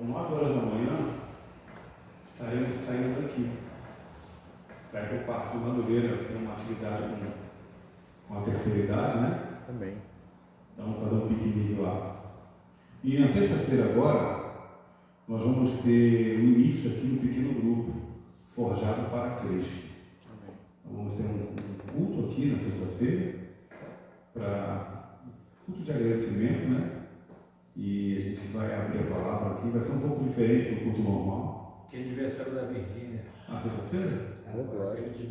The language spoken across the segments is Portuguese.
Então, 9 horas da manhã, estaremos saindo daqui. Para ir para o Parque do Madureira, tem uma atividade com a terceira idade, né? Amém. Então, vamos fazer um piquenique lá. E na sexta-feira agora, nós vamos ter o início aqui no pequeno grupo, Forjado para Cristo. Amém. Então, vamos ter um culto aqui na sexta-feira, para culto de agradecimento, né? E a gente vai abrir a palavra aqui, vai ser um pouco diferente do culto normal. Que é aniversário da Virgínia. Ah, sexta-feira? Boa glória. Que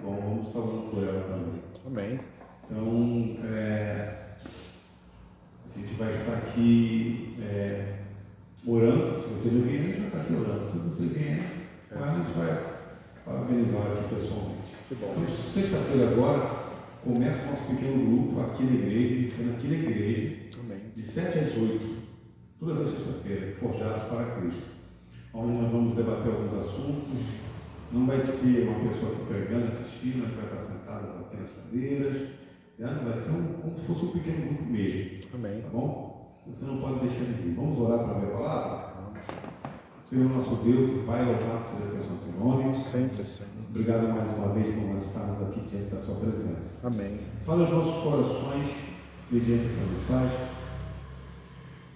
bom, vamos estar orando por ela também. Amém. Então, a gente vai estar aqui orando. Se você não vier, a gente vai estar aqui orando. Se você vier, a gente vai parabenizar aqui pessoalmente. Que bom. Então, sexta-feira agora, começa o nosso pequeno grupo aqui na igreja, iniciando aqui na igreja, Amém. de 7 às 8, todas as sexta-feiras, Forjados para Cristo, onde nós vamos debater alguns assuntos. Não vai ser uma pessoa aqui pregando, assistindo, a gente vai estar sentados aqui nas cadeiras, né? Vai ser como se fosse um pequeno grupo mesmo, Amém. tá bom? Você não pode deixar de vir. Vamos orar para ver a palavra? Vamos. Senhor nosso Deus e Pai, louvado seja teu santo nome. Sempre, Senhor. Obrigado mais uma vez por nós estarmos aqui diante da sua presença. Amém. Fala aos nossos corações mediante essa mensagem,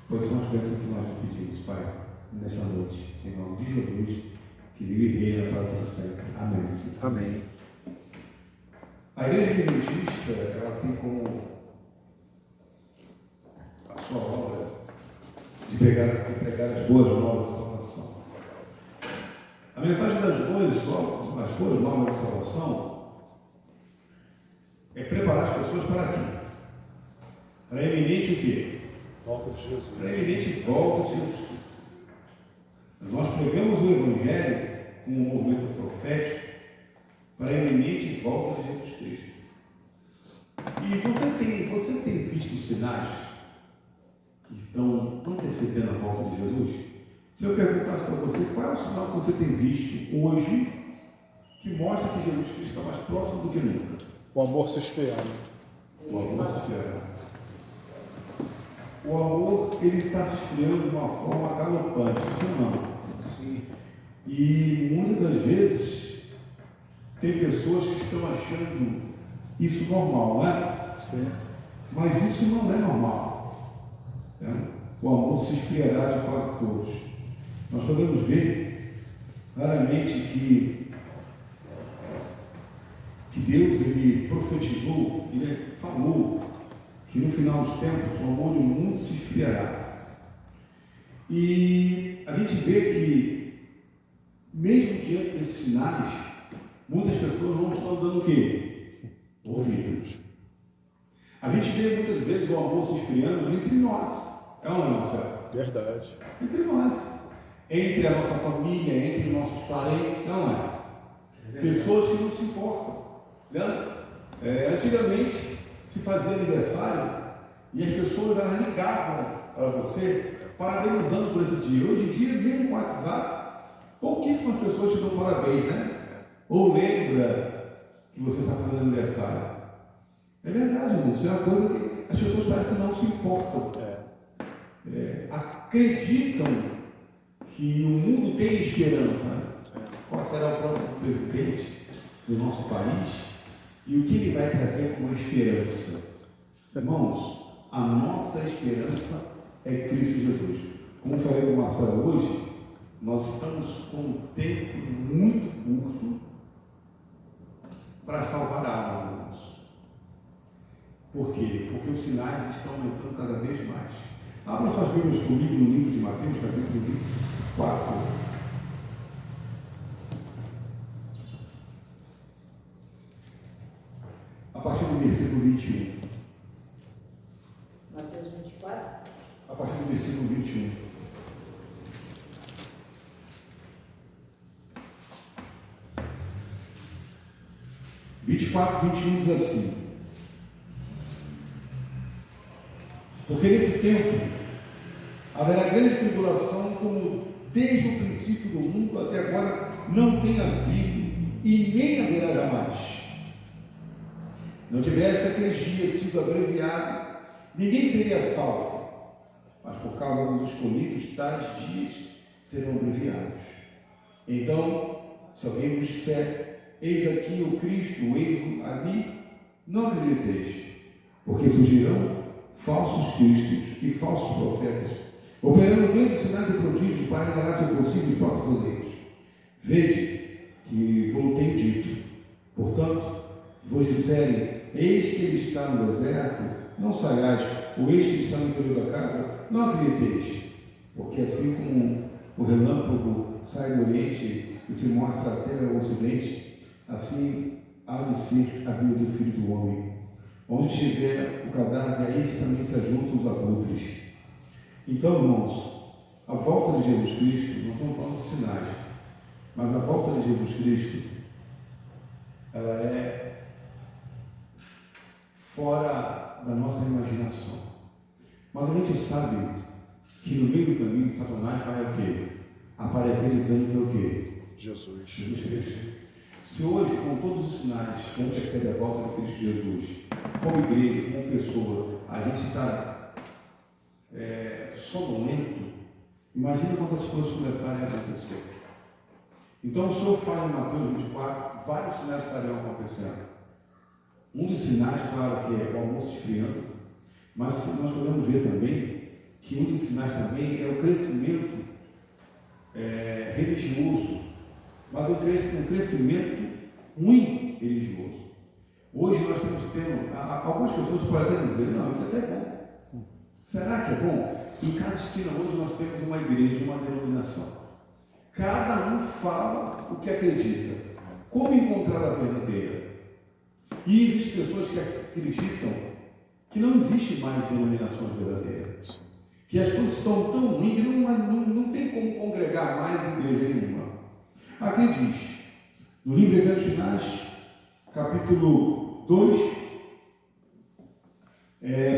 pois são as bênçãos que nós te pedimos, Pai, nesta noite, em nome de Jesus, que vive e reina para todo sempre. Amém. Senhor. Amém. A Igreja Adventista, ela tem como a sua obra de pregar as boas novas de salvação. A mensagem das boas novas de salvação é preparar as pessoas para quê? Para a iminente o quê? Volta de Jesus. Para a iminente volta de Jesus Cristo. Nós pregamos o Evangelho com um movimento profético para a iminente volta de Jesus Cristo. E você tem visto sinais que estão antecedendo a volta de Jesus? Se eu perguntasse para você, qual é o sinal que você tem visto hoje que mostra que Jesus Cristo está mais próximo do que nunca? O amor se esfriando. O amor se esfriando. O amor, ele está se esfriando de uma forma galopante, sim ou não? Sim. E muitas das vezes tem pessoas que estão achando isso normal, não é? Sim. Mas isso não é normal. Né? O amor se esfriará de quase todos. Nós podemos ver claramente que Deus, ele profetizou, ele falou que no final dos tempos o amor de muitos se esfriará. E a gente vê que, mesmo diante desses sinais, muitas pessoas não estão dando o quê? Ouvidos. A gente vê muitas vezes o amor se esfriando entre nós. É ou não, Marcelo? Verdade. Entre nós. Entre a nossa família, entre nossos parentes, não é? Pessoas que não se importam. Lembra? Antigamente se fazia aniversário e as pessoas elas ligavam para você parabenizando por esse dia. Hoje em dia, mesmo com o WhatsApp, pouquíssimas pessoas te dão parabéns, né? Ou lembra que você está fazendo aniversário. É verdade, irmão. Isso é uma coisa que as pessoas parecem que não se importam. Acreditam que o mundo tem esperança. Qual será o próximo presidente do nosso país e o que ele vai trazer como esperança? Irmãos, a nossa esperança é Cristo Jesus. Como eu falei com o Marcelo hoje, nós estamos com um tempo muito curto para salvar almas, irmãos. Por quê? Porque os sinais estão aumentando cada vez mais. Abra suas Bíblias comigo no livro de Mateus, capítulo 24. A partir do versículo 21. Mateus 24. A partir do versículo 21. Vinte e 21 diz assim: porque nesse tempo haverá grande tribulação, como desde o princípio do mundo até agora não tem havido e nem haverá jamais. Não tivesse aqueles dias sido abreviado, ninguém seria salvo. mas por causa dos escolhidos, tais dias serão abreviados. Então, se alguém vos disser, eis aqui o Cristo, eis ali, não acrediteis, porque surgirão falsos cristos e falsos profetas, operando grandes sinais e prodígios para enganar, se possível, os próprios eleitos. Vede que vos tenho dito. Portanto, vos disserem, eis que ele está no deserto, não saiais, ou eis que ele está no interior da casa, não acrediteis, porque assim como o relâmpago sai do oriente e se mostra até o ocidente, assim há de ser a vida do Filho do Homem. Onde estiver o cadáver, aí também se ajuntam os abutres. Então, irmãos, a volta de Jesus Cristo, nós estamos falando de sinais, mas a volta de Jesus Cristo, ela é fora da nossa imaginação. Mas a gente sabe que no meio do caminho, Satanás vai o quê? Aparecer dizendo que é o quê? Jesus Cristo. Se hoje, com todos os sinais que antecedem a volta de Cristo Jesus, como igreja, como pessoa, a gente está sonolento, imagina quantas coisas começarem a acontecer. Então o Senhor fala em Mateus 24, vários sinais estarão acontecendo. Um dos sinais, claro, que é o almoço esfriando, mas nós podemos ver também que um dos sinais também é o crescimento religioso, mas um crescimento ruim religioso. Hoje nós estamos tendo, algumas pessoas podem até dizer, não, isso até é bom. Será que é bom? Em cada esquina hoje nós temos uma igreja, uma denominação. Cada um fala o que acredita. Como encontrar a verdadeira? E existem pessoas que acreditam que não existe mais denominações verdadeiras. Que as coisas estão tão ruins que não tem como congregar mais em igreja nenhuma. Aqui diz, no livro Evangelhos Finais, capítulo 2,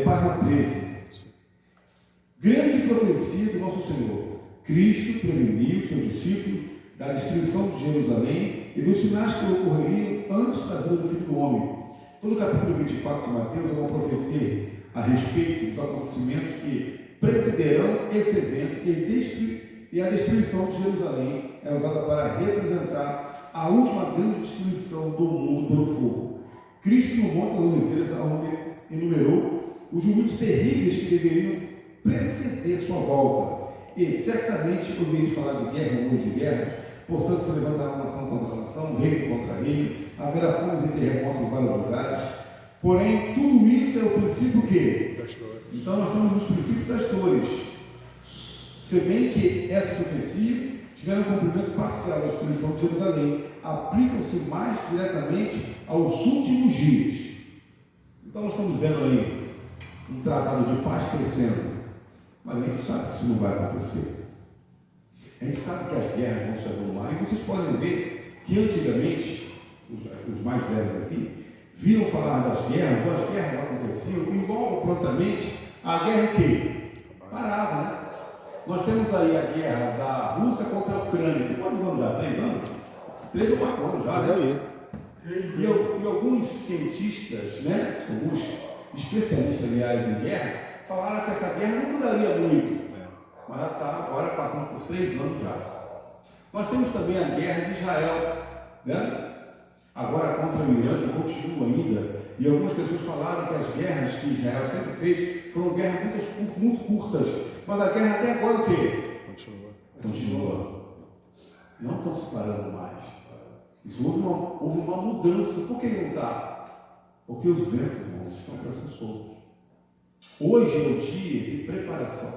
página 13. Grande profecia do nosso Senhor. Cristo preveniu seus discípulos da destruição de Jerusalém e dos sinais que ocorreriam antes da vinda do Filho do Homem. Todo o capítulo 24 de Mateus é uma profecia a respeito dos acontecimentos que precederão esse evento, e a destruição de Jerusalém é usada para representar a última grande destruição do mundo pelo fogo. Cristo, no Monte das Oliveiras, enumerou os juízos terríveis que deveriam preceder sua volta. E certamente ouvireis falar de guerra, rumores de guerras, portanto se levantará nação contra nação, reino contra reino, haverá fomes e terremotos em vários lugares. Porém, tudo isso é o princípio que? Das dores. Então nós estamos nos princípios das dores. Se bem que essa profecia tiveram um cumprimento parcial da destruição de Jerusalém, aplicam-se mais diretamente aos últimos dias. Então nós estamos vendo aí um tratado de paz crescendo. Mas a gente sabe que isso não vai acontecer. A gente sabe que as guerras vão se avolumar. E vocês podem ver que antigamente, os mais velhos aqui, viam falar das guerras, ou as guerras aconteciam, e logo prontamente a guerra que parava, né? Nós temos aí a guerra da Rússia contra a Ucrânia. Tem quantos anos já? 3 anos? 3 ou 4 anos já, né? E alguns cientistas, né? Alguns especialistas, aliás, em guerra, falaram que essa guerra não duraria muito, mas ela está agora passando por 3 anos já. Nós temos também a guerra de Israel, né? Agora contra o Irã, que continua ainda, e algumas pessoas falaram que as guerras que Israel sempre fez foram guerras muito curtas, mas a guerra até agora o quê? Continua. Não estão se parando mais. Isso houve uma mudança. Por que não está? Porque os ventos, irmãos, estão para ser soltos. Hoje é o dia de preparação.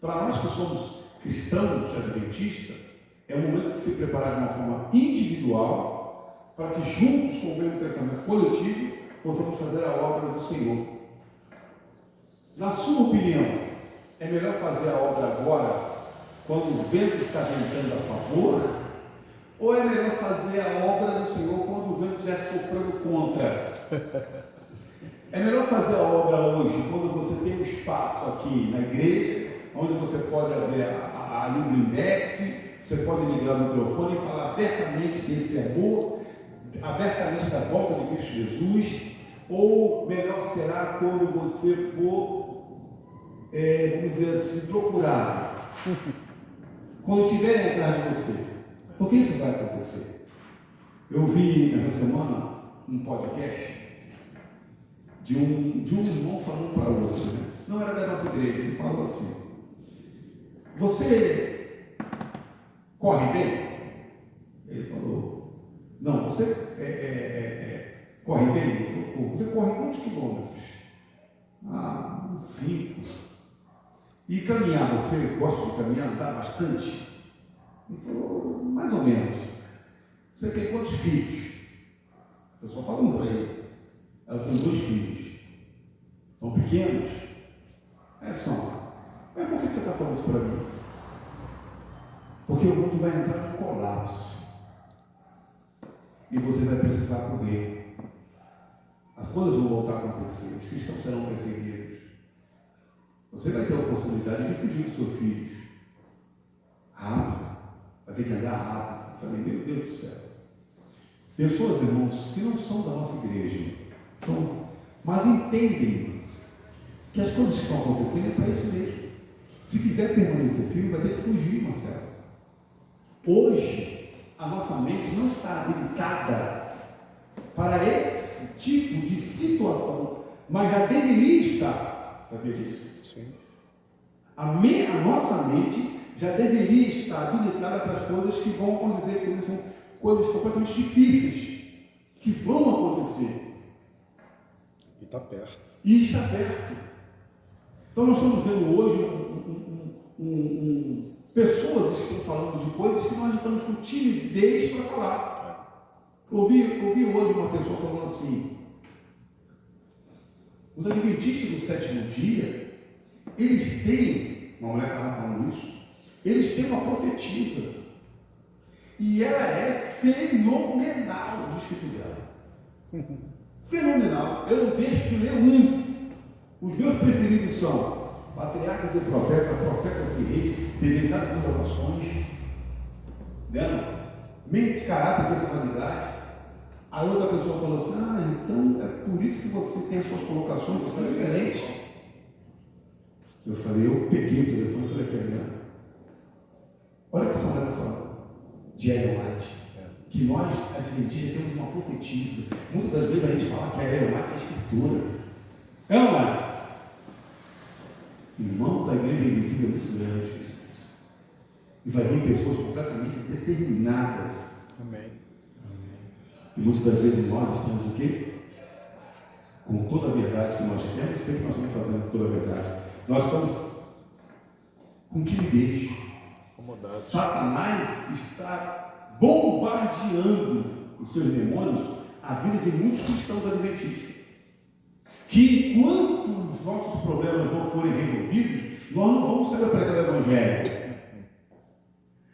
Para nós que somos cristãos adventistas, é o momento de se preparar de uma forma individual, para que juntos, com o mesmo pensamento coletivo, possamos fazer a obra do Senhor. Na sua opinião, é melhor fazer a obra agora, quando o vento está ventando a favor, ou é melhor fazer a obra do Senhor quando o vento estiver soprando contra? É melhor fazer a obra hoje, quando você tem um espaço aqui na igreja, onde você pode abrir ali o blindex, você pode ligar o microfone e falar abertamente desse amor, abertamente da volta de Cristo Jesus, ou melhor será quando você for vamos dizer assim, procurado, quando estiverem atrás de você, por que isso vai acontecer? Eu vi essa semana um podcast de um irmão falando para o outro, né? Não era da nossa igreja, ele falou assim: você corre bem? Ele falou: não, você corre bem? Ele falou: você corre quantos quilômetros? 5. E caminhar, você gosta de caminhar, andar bastante? Ele falou: mais ou menos. Você tem quantos filhos? O pessoal falando para ele: eu tenho 2 filhos. São pequenos? São. Mas por que você está falando isso para mim? Porque o mundo vai entrar num colapso. E você vai precisar correr. As coisas vão voltar a acontecer. Os cristãos serão perseguidos. Você vai ter a oportunidade de fugir dos seus filhos. Rápido. Vai ter que andar rápido. Eu falei: meu Deus do céu. Pessoas, irmãos, que não são da nossa igreja, mas entendem que as coisas que estão acontecendo é para isso mesmo. Se quiser permanecer firme, vai ter que fugir, Marcelo. Hoje, a nossa mente não está habilitada para esse tipo de situação, mas já deveria estar. Sabia disso? Sim. A nossa mente já deveria estar habilitada para as coisas que vão acontecer, porque são coisas completamente difíceis que vão acontecer. E está perto. E está perto. Então nós estamos vendo hoje pessoas que estão falando de coisas que nós estamos com timidez para falar. Ouvi hoje uma pessoa falando assim: os adventistas do 7º dia, eles têm, uma mulher estava falando isso, eles têm uma profetisa, e ela é fenomenal, o escrito dela. Fenomenal. Eu não deixo de ler um. Os meus preferidos são Patriarcas e Profetas, Profetas e Reis, Desejados de Orações, mente, caráter e personalidade. A outra pessoa falou assim: então é por isso que você tem as suas colocações, você é diferente. Eu falei: eu peguei o telefone e falei: aqui, Adriana, olha o que essa mulher está falando de Ellen White, que nós, adventistas, temos uma profetisa. Muitas das vezes a gente fala que a Ellen White é escritora. É ou não é? Irmãos, a igreja invisível é muito grande. E vai vir pessoas completamente determinadas. Amém. E muitas das vezes nós estamos o quê? Com toda a verdade que nós temos. O que nós estamos fazendo com toda a verdade? Nós estamos com timidez. Satanás está bombardeando os seus demônios a vida de muitos cristãos adventistas. Que enquanto os nossos problemas não forem resolvidos, nós não vamos saber pregar o evangelho.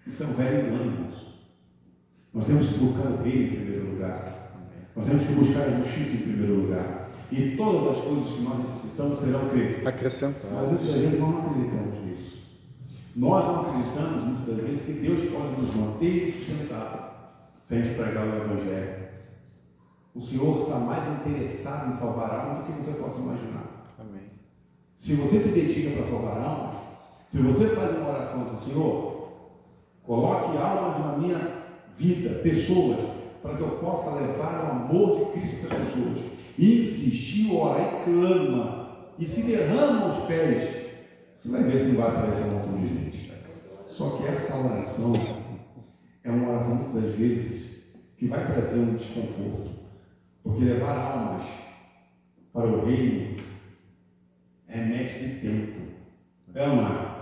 Isso é um velho engano, irmãos. Nós temos que buscar o reino em primeiro lugar. Nós temos que buscar a justiça em primeiro lugar. E todas as coisas que nós necessitamos serão acrescentadas. Mas muitas das vezes nós não acreditamos nisso. Nós não acreditamos muitas das vezes que Deus pode nos manter e sustentar sem a gente pregar o evangelho. O Senhor está mais interessado em salvar almas do que você possa imaginar. Amém. Se você se dedica para salvar almas, se você faz uma oração e diz: Senhor, coloque almas na minha vida, pessoas, para que eu possa levar o amor de Cristo para as pessoas, insistir, orar e clama, e se derrama aos pés, você vai ver se não vai aparecer um montão de gente. Só que essa oração é uma oração muitas das vezes que vai trazer um desconforto. Porque levar almas para o reino remete de tempo. É ou não é?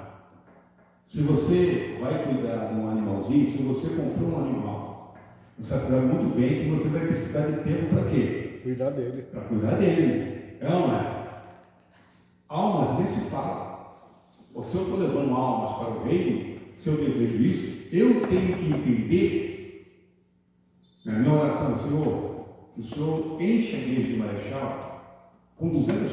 Se você vai cuidar de um animalzinho, se você comprou um animal, você sabe muito bem que você vai precisar de tempo para quê? Cuidar dele. Para cuidar dele. É ou não é? Almas nem se fala. Ou se eu estou levando almas para o reino, se eu desejo isso, eu tenho que entender, na minha oração: Senhor, que o Senhor enche a igreja de Marechal com 200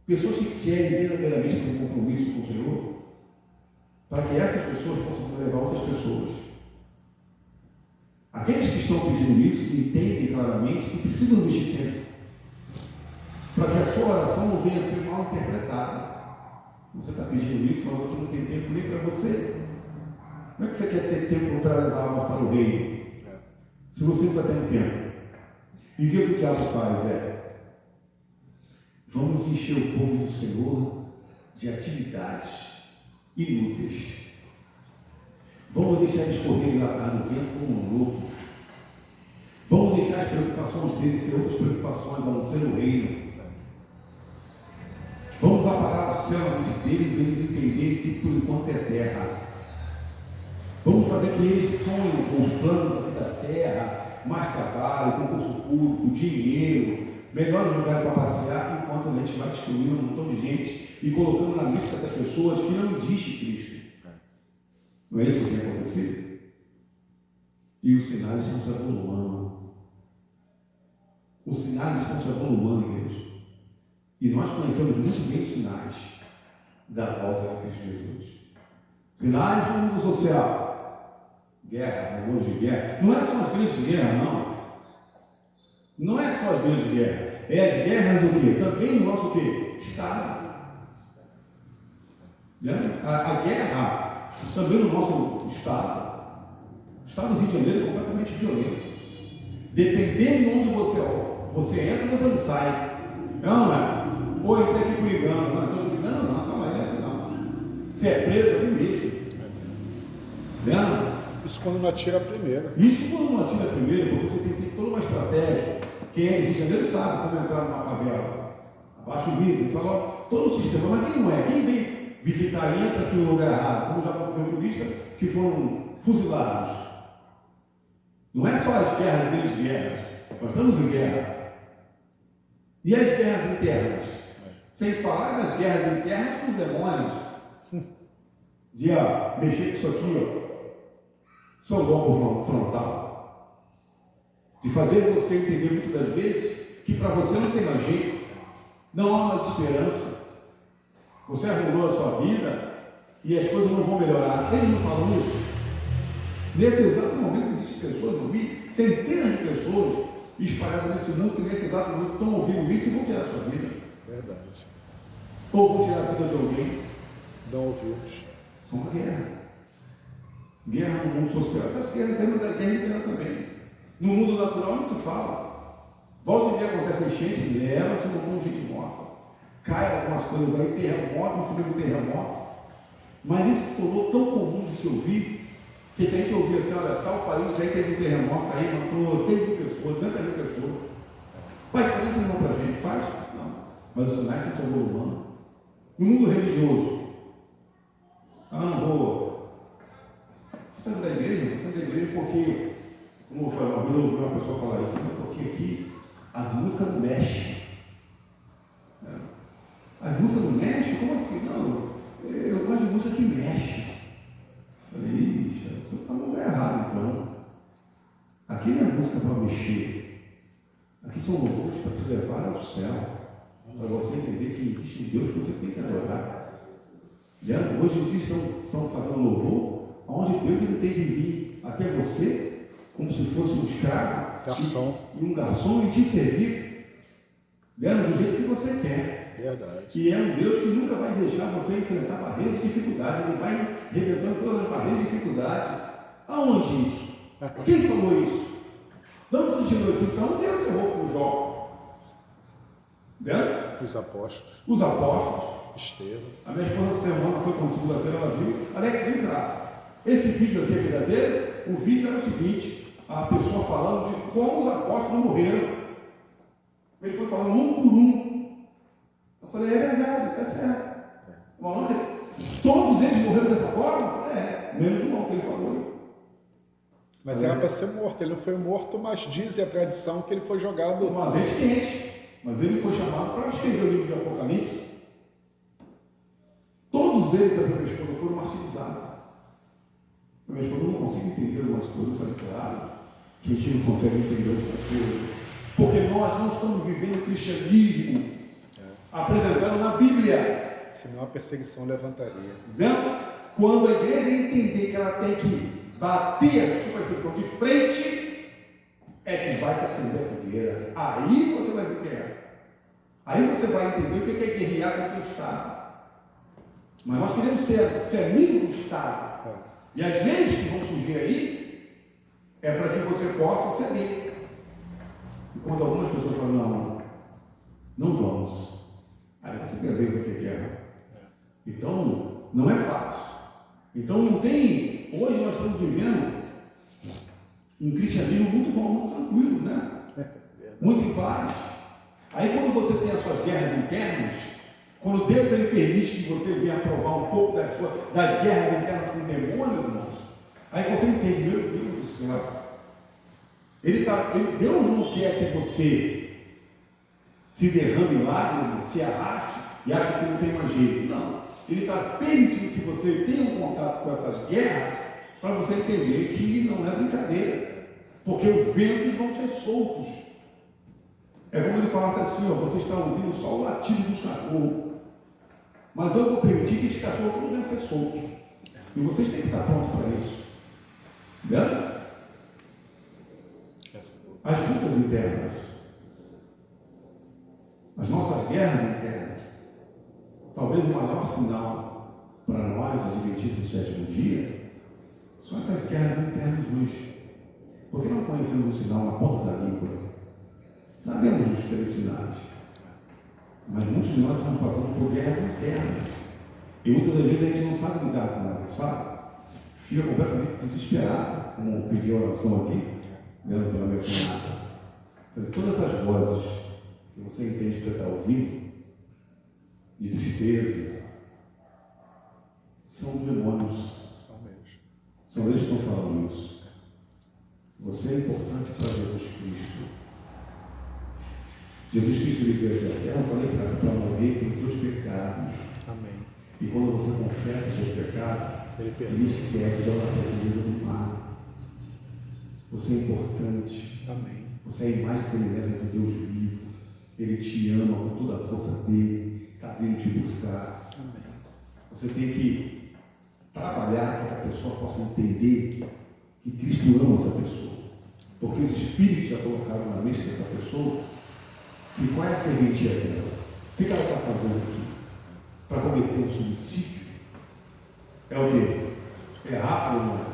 pessoas que querem verdadeiramente ter um compromisso com o Senhor, para que essas pessoas possam levar outras pessoas. Aqueles que estão pedindo isso entendem claramente que precisam investir tempo. para que a sua oração não venha a ser mal interpretada. Você está pedindo isso, mas você não tem tempo nem para você. Como é que você quer ter tempo para levar almas para o reino? Se você não está tendo tempo. E o que o diabo faz vamos encher o povo do Senhor de atividades inúteis. Vamos deixar eles correrem lá atrás do vento como loucos. Vamos deixar as preocupações deles ser outras preocupações, a não ser o reino. Vamos apagar o céu na mente deles e eles entenderem que por enquanto é terra. Vamos fazer que eles sonhem com os planos aqui da terra, mais trabalho, concurso público, dinheiro, melhores lugares para passear, enquanto a gente vai destruindo um montão de gente e colocando na mente dessas pessoas que não existe Cristo. Não é isso que tem acontecido? E os sinais estão se avolumando. Os sinais estão se avolumando, igreja. E nós conhecemos muito bem os sinais da volta de Cristo Jesus. Sinais no mundo social. Guerra, rumores de guerra. Não é só as grandes guerras, não. Não é só as grandes guerras. É as guerras o quê? Também no nosso o quê? Estado. A guerra também no nosso estado. O estado do Rio de Janeiro é completamente violento. Dependendo de onde você entra, você não sai. Não é? Ou entrei aqui por engano. Não, estou por engano, não. Calma aí, não é assim não. Você é preso ali mesmo. Vendo? Isso quando não atira a primeira. Isso quando não atira primeiro, porque você tem que ter toda uma estratégia. Quem é do Rio de Janeiro sabe como entrar numa favela. Abaixa o vidro, fala todo o sistema. Mas quem não é? Quem vem visitar e entra aqui no lugar errado, como já aconteceu com turistas que foram fuzilados. Não é só as guerras, grandes guerras. Nós estamos em guerra. E as guerras internas? Sem falar das guerras internas com os demônios. De mexer com isso aqui, só o golpe frontal. De fazer você entender muitas das vezes que para você não tem mais jeito, não há mais esperança. Você arrumou a sua vida e as coisas não vão melhorar. Eles não falam isso. Nesse exato momento existem pessoas, eu vi centenas de pessoas espalhadas nesse mundo que nesse exato momento estão ouvindo isso e vão tirar a sua vida. Verdade. Ou vão tirar a vida de alguém. Não ouvimos. São uma guerra. Guerra no mundo social. Essas guerras são da guerra inteira também. No mundo natural não se fala. Volta e meia acontece enchente, leva-se no mundo gente morta. Cai algumas coisas aí, terremoto, em cima do terremoto. Mas isso se tornou tão comum de se ouvir, que se a gente ouvir assim, olha, tal país aí teve um terremoto aí, matou 100 mil pessoas, 80 mil pessoas. Faz diferença não para a gente? Faz? Não. Mas os sinais são humano. No mundo religioso, não vou. Você está da igreja? Você está da igreja porque, como eu falei, uma vez eu ouvi uma pessoa falar isso, porque aqui as músicas não mexem. As músicas não mexem? Como assim? Não, eu gosto de música que mexe. Falei, ixi, você está no lugar errado então. Aqui não é música para mexer. Aqui são louvores para te levar ao céu. Para você entender que existe um Deus que você tem que adorar. Hoje em dia estão fazendo louvor, onde Deus ele tem que vir até você, como se fosse um escravo, garçom. E um garçom e te servir, do jeito que você quer. Verdade. E é um Deus que nunca vai deixar você enfrentar barreiras de dificuldade, ele vai arrebentando todas as barreiras de dificuldade. Aonde isso? Quem falou isso? De onde se tirou isso? Então Deus errou com o Jó. Os apóstolos. Os apóstolos. Estevão. A minha esposa essa semana foi com segunda-feira, ela viu. Alex, vem cá. Esse vídeo aqui é verdadeiro? O vídeo era o seguinte: a pessoa falando de como os apóstolos morreram. Ele foi falando um por um. Eu falei, é verdade, está certo. Todos eles morreram dessa forma? Eu falei, menos um que ele falou. Mas era para ser morto. Ele não foi morto, mas diz a tradição que ele foi jogado. Um azeite quente. Mas ele foi chamado para escrever o livro de Apocalipse. Todos eles, a minha esposa, foram martirizados. A minha esposa não consegue entender algumas coisas. Eu falei, claro, que a gente não consegue entender algumas coisas. Porque nós não estamos vivendo o cristianismo apresentado na Bíblia. Senão a perseguição levantaria. Quando a igreja entender que ela tem que bater, desculpa a expressão, de frente, é que vai se acender a fogueira. Aí você vai ver o que é. Aí você vai entender o que é guerrear contra o Estado. Mas nós queremos ser amigo do Estado. E as leis que vão surgir aí é para que você possa ceder. E quando algumas pessoas falam, não vamos. Aí você quer ver o que é guerra. Então, não é fácil. Então não tem. Hoje nós estamos vivendo um cristianismo muito bom, muito tranquilo, né? Muito em paz. Aí quando você tem as suas guerras internas, quando Deus ele permite que você venha provar um pouco das guerras internas com demônios, irmãos, aí você entende, meu Deus do céu. Deus não quer que você se derrame em lágrimas, se arraste e acha que não tem mais jeito. Não. Ele está permitindo que você tenha um contato com essas guerras para você entender que não é brincadeira. Porque os ventos vão ser soltos. É como ele falasse assim, ó, você está ouvindo só o latido dos cachorros. Mas eu vou permitir que esses cachorros não venham ser soltos. E vocês têm que estar prontos para isso. Entendeu? As lutas internas, as nossas guerras internas, talvez o maior sinal para nós, adventistas do sétimo dia, são essas guerras internas hoje. Porque não conhecemos o sinal na ponta da língua. Sabemos os três sinais. Mas muitos de nós estamos passando por guerras internas. E muitas das vezes a gente não sabe lidar com elas, sabe? Fica completamente desesperado, como pedir oração aqui, vendo pela minha cunhada. Todas essas vozes que você entende que você está ouvindo, de tristeza, são demônios. São eles que estão falando isso. Você é importante para Jesus Cristo. Jesus Cristo ele veio aqui à terra, eu falei para morrer pelos teus pecados. Amém. E quando você confessa os seus pecados, ele esquece de olhar para a profundeza do mar. Você é importante. Amém. Você é a imagem e semelhança de Deus vivo. Ele te ama com toda a força dele. Está vindo te buscar. Amém. Você tem que trabalhar para que a pessoa possa entender que Cristo ama essa pessoa. Porque os Espíritos já colocaram na mente dessa pessoa que qual é a serventia dela? O que ela está fazendo aqui? Para cometer um suicídio? É o quê? É rápido ou não é?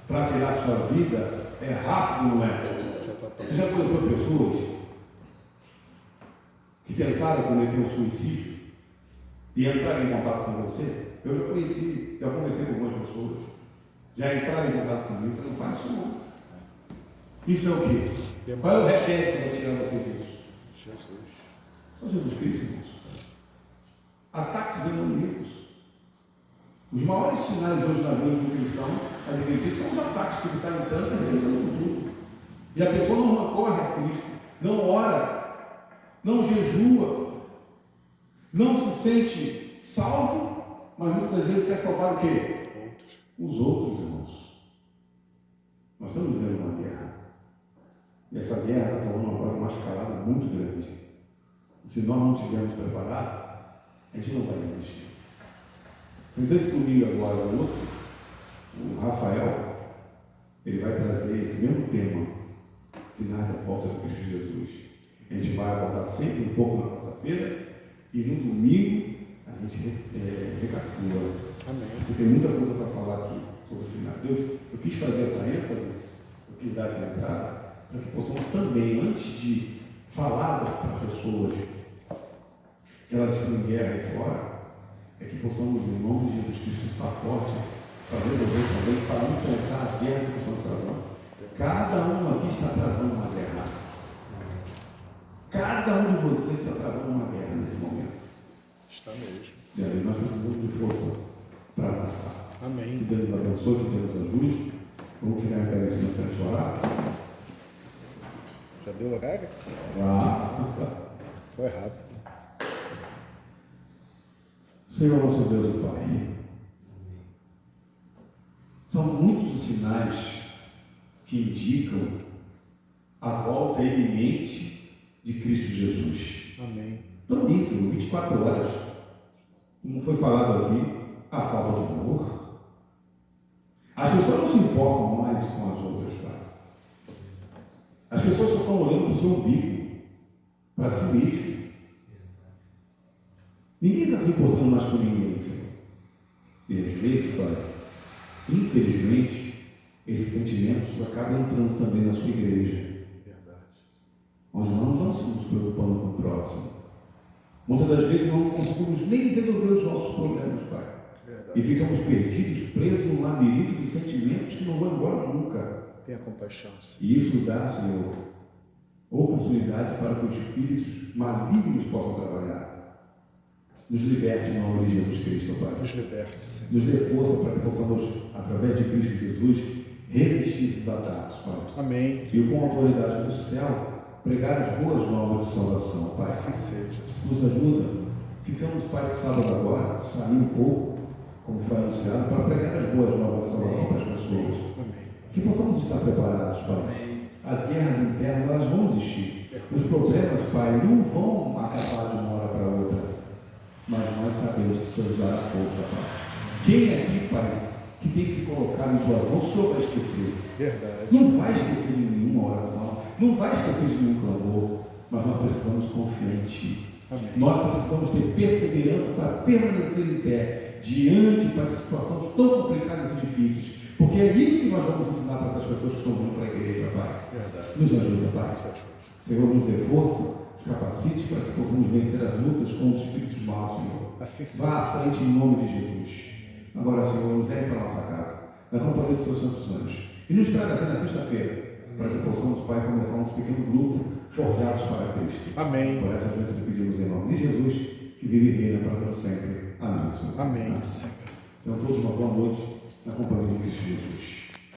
Para tirar a sua vida? É rápido ou não é? Você já conheceu pessoas que tentaram cometer um suicídio e entraram em contato com você? Eu já conversei com algumas pessoas. Já entraram em contato comigo e falaram, não faz isso não. Isso é o quê? Qual é o remédio que vai tirar você disso? Jesus. Só Jesus Cristo, irmãos. Ataques demoníacos. Os maiores sinais hoje na vida do cristão adventista são os ataques que ele está entrando e arrebentando tudo. E a pessoa não recorre a Cristo, não ora, não jejua, não se sente salvo, mas muitas das vezes quer salvar o quê? Os outros, irmãos. Nós estamos vivendo uma guerra. E essa guerra está tomando agora uma escalada muito grande. Se nós não estivermos preparados, a gente não vai resistir. Vocês comigo agora, o outro, o Rafael, ele vai trazer esse mesmo tema, sinais da volta do Cristo Jesus. A gente vai abordar sempre um pouco na quarta-feira e no domingo a gente recapitula. Amém. Porque tem muita coisa para falar aqui sobre o final. Eu quis fazer essa ênfase, eu quis dar essa entrada, para que possamos também, antes de falar para as pessoas que elas estão em guerra aí fora, é que possamos, em nome de Jesus Cristo, estar forte para resolver também, para enfrentar as guerras que estamos travando. Cada um aqui está travando uma guerra. Cada um de vocês está travando uma guerra nesse momento. Está mesmo. E aí nós precisamos de força para avançar. Amém. Que Deus nos abençoe, que Deus nos ajude. Vamos ficar em pé nesse momento para orar. Já deu horário? Foi rápido. Senhor nosso Deus e Pai, são muitos os sinais que indicam a volta iminente de Cristo Jesus. Amém. Então, isso, 24 horas, como foi falado aqui, a falta de amor. As pessoas não se importam mais com as outras, Pai. As pessoas só estão olhando para o seu umbigo, para si mesmo. Ninguém está se importando mais com ninguém, Senhor. E às vezes, Pai, infelizmente, esses sentimentos acabam entrando também na sua igreja. Verdade. Onde nós não estamos nos preocupando com o próximo. Muitas das vezes não conseguimos nem resolver os nossos problemas, Pai. Verdade. E ficamos perdidos, presos num labirinto de sentimentos que não vão embora nunca. Tenha compaixão, Senhor. E isso dá, Senhor, oportunidades para que os espíritos malignos possam trabalhar. Nos liberte em nome de Jesus Cristo, Pai. Nos liberte, Senhor. Nos dê força para que possamos, através de Cristo Jesus, resistir esses ataques, Pai. Amém. E com a autoridade do céu, pregar as boas novas de salvação, Pai. Assim seja, Senhor. Nos ajuda. Ficamos, Pai, de sábado agora, sair um pouco, como foi anunciado, para pregar as boas novas de salvação para as pessoas. Amém. Que possamos estar preparados, Pai. As guerras internas, elas vão existir. Os problemas, Pai, não vão acabar de uma hora para outra. Mas nós sabemos que o Senhor dará força, Pai. Quem é aqui, Pai, que tem se colocado em tuas mãos, o Senhor vai esquecer. Verdade. Não vai esquecer de nenhuma oração, não vai esquecer de nenhum clamor, mas nós precisamos confiar em Ti. Amém. Nós precisamos ter perseverança para permanecer em pé, diante, Pai, de situações tão complicadas e difíceis. Porque é isso que nós vamos ensinar para essas pessoas que estão vindo para a igreja, Pai. Verdade. Nos ajuda, Pai. Nos ajude. Senhor, nos dê força, nos capacite para que possamos vencer as lutas com os espíritos maus, Senhor. Assim seja. Vá à frente em nome de Jesus. Agora, Senhor, nos leve para a nossa casa, na companhia dos seus santos anjos. E nos traga até na sexta-feira, para que possamos, Pai, começar um pequeno grupo forjados para Cristo. Amém. Por essa vez que pedimos em nome de Jesus, que vive e reina para todo sempre. Amém, Senhor. Amém, Senhor. Então, todos uma boa noite na companhia de Cristo Jesus.